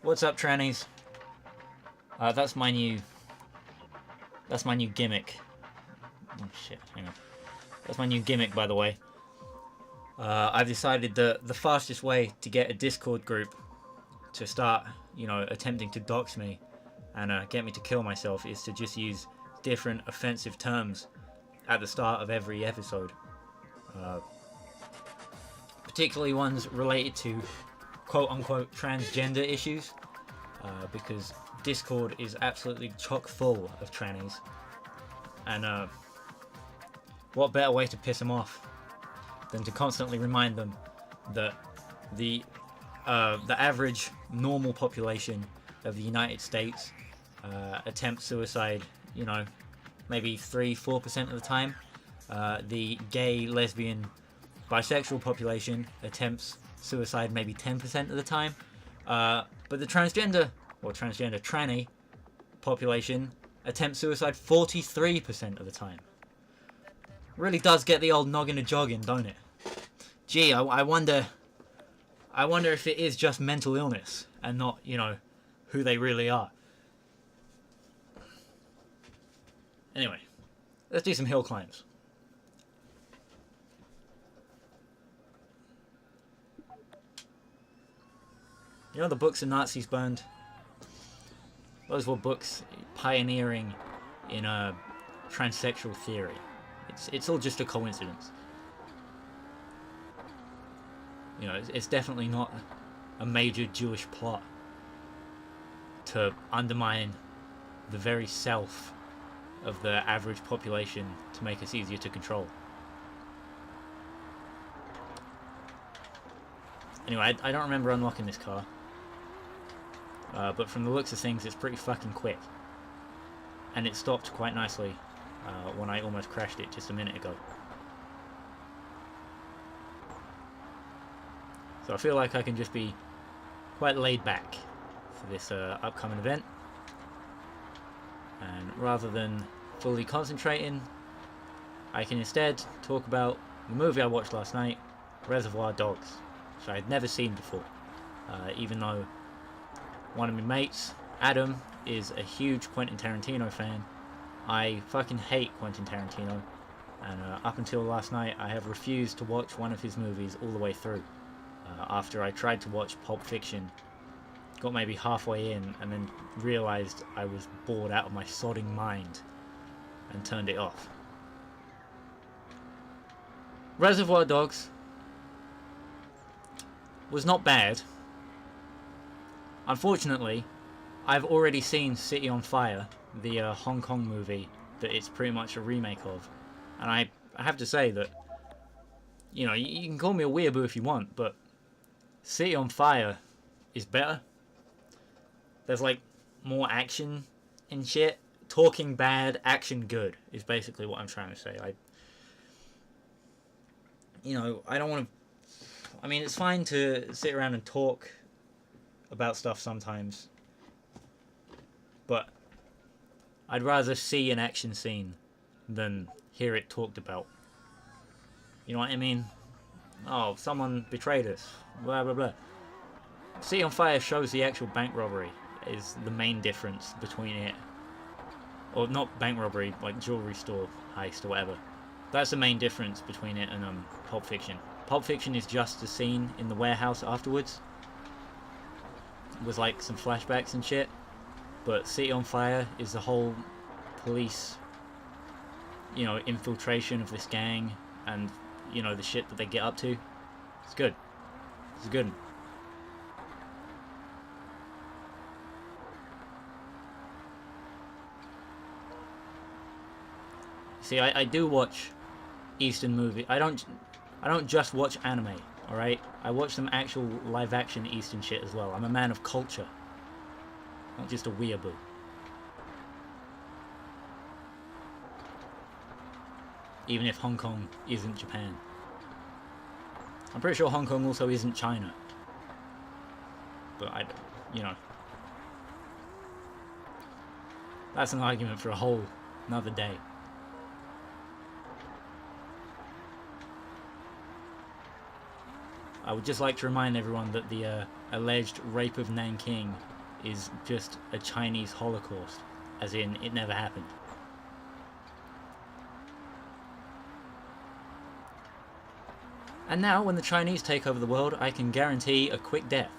What's up, trannies? That's my new gimmick. Oh shit, hang on. That's my new gimmick, by the way. I've decided that the fastest way to get a Discord group to start, attempting to dox me and get me to kill myself is to just use different offensive terms at the start of every episode. Particularly ones related to quote-unquote transgender issues, because Discord is absolutely chock full of trannies, and what better way to piss them off than to constantly remind them that the average normal population of the United States attempts suicide, maybe 3-4% of the time. The gay, lesbian, bisexual population attempts suicide maybe 10% of the time. But the transgender tranny population attempts suicide 43% of the time. Really does get the old noggin a jogging, don't it? Gee, I wonder if it is just mental illness and not, who they really are. Anyway, let's do some hill climbs. You know the books the Nazis burned? Those were books pioneering in transsexual theory. It's all just a coincidence. It's definitely not a major Jewish plot to undermine the very self of the average population to make us easier to control. Anyway, I don't remember unlocking this car. But from the looks of things, it's pretty fucking quick. And it stopped quite nicely when I almost crashed it just a minute ago. So I feel like I can just be quite laid back for this upcoming event. And rather than fully concentrating, I can instead talk about the movie I watched last night, Reservoir Dogs, which I had never seen before. Even though one of my mates, Adam, is a huge Quentin Tarantino fan, I fucking hate Quentin Tarantino. And up until last night, I have refused to watch one of his movies all the way through. After I tried to watch Pulp Fiction, got maybe halfway in, and then realised I was bored out of my sodding mind and turned it off. Reservoir Dogs was not bad. Unfortunately, I've already seen City on Fire, the Hong Kong movie that it's pretty much a remake of, and I have to say that, you can call me a weeaboo if you want, but City on Fire is better. There's like more action and shit. Talking bad, action good is basically what I'm trying to say. I don't want to... I mean, it's fine to sit around and talk about stuff sometimes, but I'd rather see an action scene than hear it talked about. You know what I mean? Oh, someone betrayed us, blah blah blah. City on Fire shows the actual bank robbery is the main difference between it, or not bank robbery, like jewelry store heist or whatever. That's the main difference between it and Pulp Fiction. Pulp Fiction is just the scene in the warehouse afterwards, with like some flashbacks and shit. But City on Fire is the whole police, infiltration of this gang and, the shit that they get up to. It's good. It's a good one. See, I do watch Eastern movies. I don't just watch anime, alright? I watch some actual live-action Eastern shit as well. I'm a man of culture, not just a weeaboo. Even if Hong Kong isn't Japan. I'm pretty sure Hong Kong also isn't China. But that's an argument for a whole another day. I would just like to remind everyone that the alleged rape of Nanking is just a Chinese Holocaust, as in it never happened. And now, when the Chinese take over the world, I can guarantee a quick death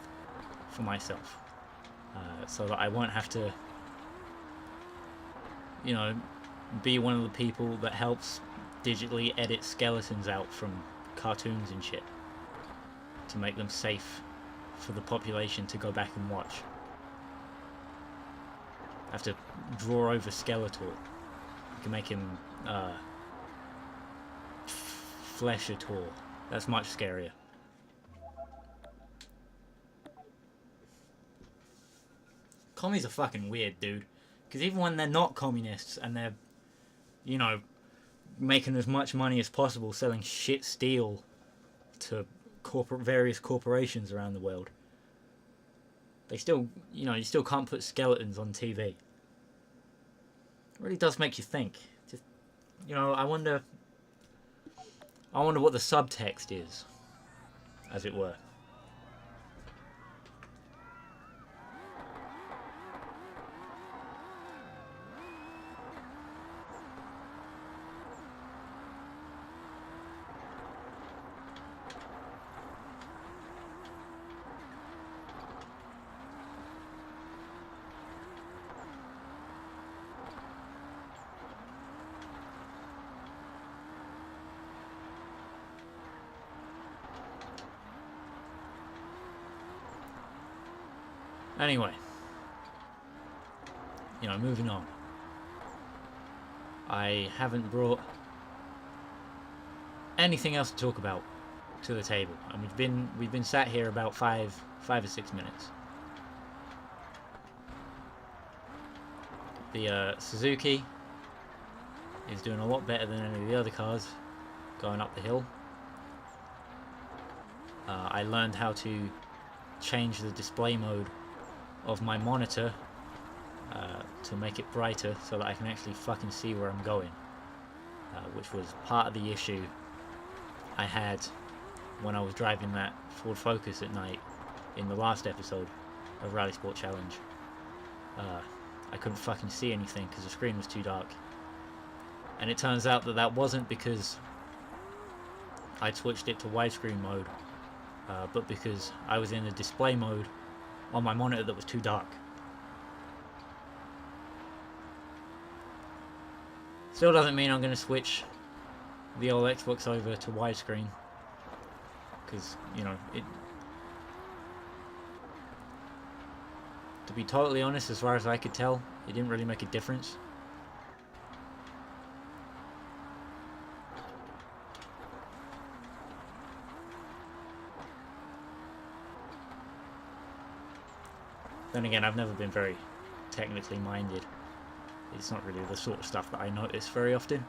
for myself. So that I won't have to, you know, be one of the people that helps digitally edit skeletons out from cartoons and shit to make them safe for the population to go back and watch. I have to draw over Skeletor. You can make him Fleshator. That's much scarier. Commies are fucking weird, dude. Because even when they're not communists and they're, you know, making as much money as possible selling shit steel to various corporations around the world, they still, you know, you still can't put skeletons on TV. It really does make you think. Just, you know, I wonder what the subtext is, as it were. Anyway, you know, moving on. I haven't brought anything else to talk about to the table, and we've been sat here about five or 6 minutes. The Suzuki is doing a lot better than any of the other cars going up the hill. I learned how to change the display mode of my monitor to make it brighter so that I can actually fucking see where I'm going, which was part of the issue I had when I was driving that Ford Focus at night in the last episode of Rallisport Challenge. I couldn't fucking see anything because the screen was too dark, and it turns out that wasn't because I'd switched it to widescreen mode, but because I was in the display mode on my monitor that was too dark. Still doesn't mean I'm going to switch the old Xbox over to widescreen, because, you know, to be totally honest, as far as I could tell, it didn't really make a difference. Then again, I've never been very technically minded. It's not really the sort of stuff that I notice very often.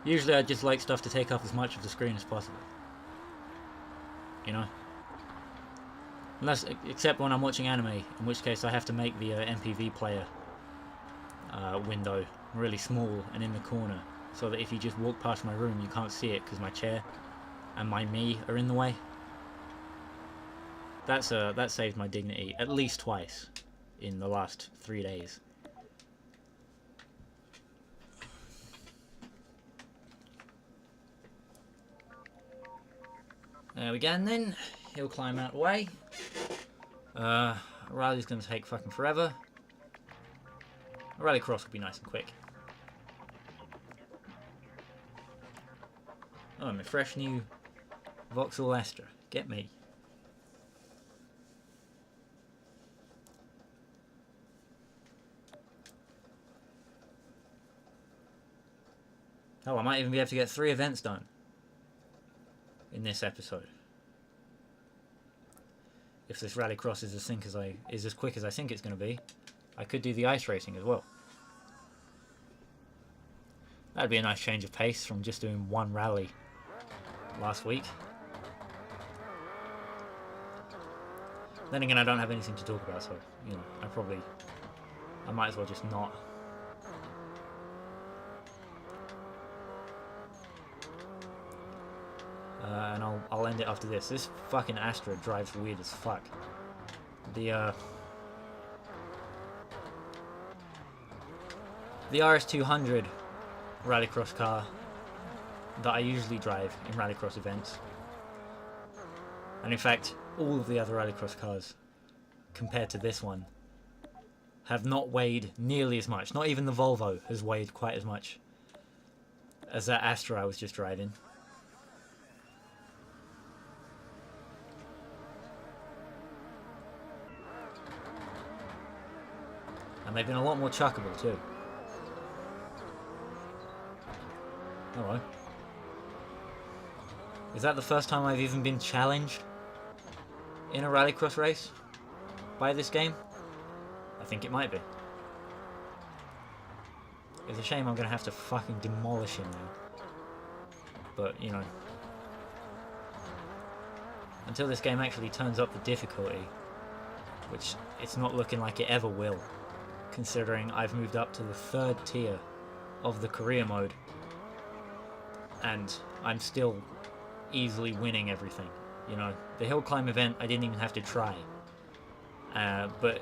Usually I just like stuff to take up as much of the screen as possible. You know? Except when I'm watching anime, in which case I have to make the MPV player window really small and in the corner, so that if you just walk past my room you can't see it because my chair and my me are in the way. That saved my dignity at least twice in the last 3 days. There we go, and then he'll climb out of the way. Rally's gonna take fucking forever. A rallycross will be nice and quick. Oh, my fresh new Vauxhall Astra. Get me. Oh, I might even be able to get 3 events done in this episode. If this rallycross is as quick as I think it's going to be, I could do the ice racing as well. That'd be a nice change of pace from just doing one rally last week. Then again, I don't have anything to talk about, so, you know, I might as well just not. and I'll end it after this. This fucking Astra drives weird as fuck. The RS200 rallycross car that I usually drive in rallycross events, and in fact all of the other rallycross cars compared to this one have not weighed nearly as much. Not even the Volvo has weighed quite as much as that Astra I was just driving. And they've been a lot more chuckable too. Hello. Is that the first time I've even been challenged in a rallycross race by this game? I think it might be. It's a shame I'm going to have to fucking demolish him now. But, you know. Until this game actually turns up the difficulty, which it's not looking like it ever will, considering I've moved up to the 3rd tier of the career mode, and I'm still easily winning everything. You know, the hill climb event I didn't even have to try. But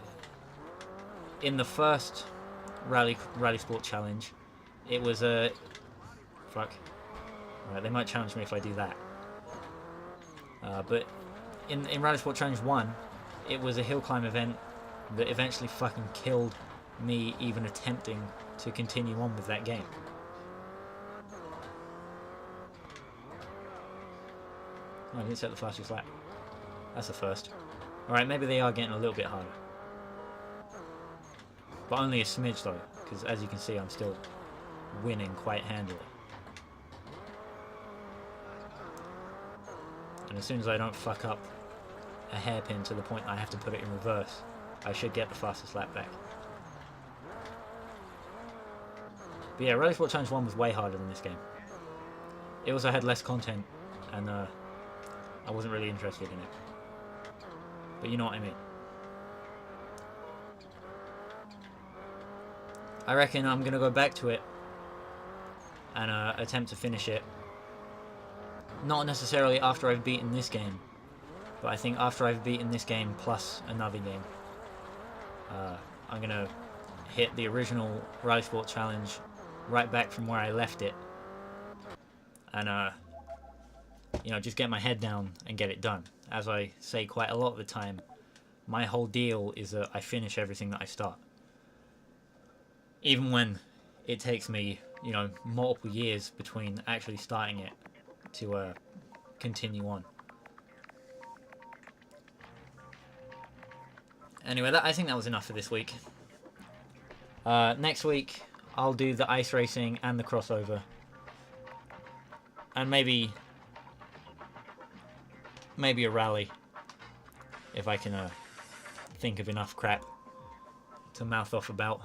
in the first Rallisport challenge, it was a... Fuck. Right, they might challenge me if I do that. But in Rallisport Challenge 1, it was a hill climb event that eventually fucking killed me even attempting to continue on with that game. Oh, I didn't set the fastest lap. That's a first. Alright, maybe they are getting a little bit harder. But only a smidge though, because as you can see I'm still winning quite handily. And as soon as I don't fuck up a hairpin to the point I have to put it in reverse, I should get the fastest lap back. But yeah, Rallisport Challenge 1 was way harder than this game. It also had less content, and I wasn't really interested in it. But you know what I mean. I reckon I'm going to go back to it and attempt to finish it. Not necessarily after I've beaten this game, but I think after I've beaten this game plus another game, I'm going to hit the original Rallisport Challenge right back from where I left it, and you know, just get my head down and get it done. As I say quite a lot of the time, my whole deal is that I finish everything that I start. Even when it takes me, you know, multiple years between actually starting it to continue on. Anyway, I think that was enough for this week. Next week, I'll do the ice racing and the crossover. And maybe a rally, if I can think of enough crap to mouth off about.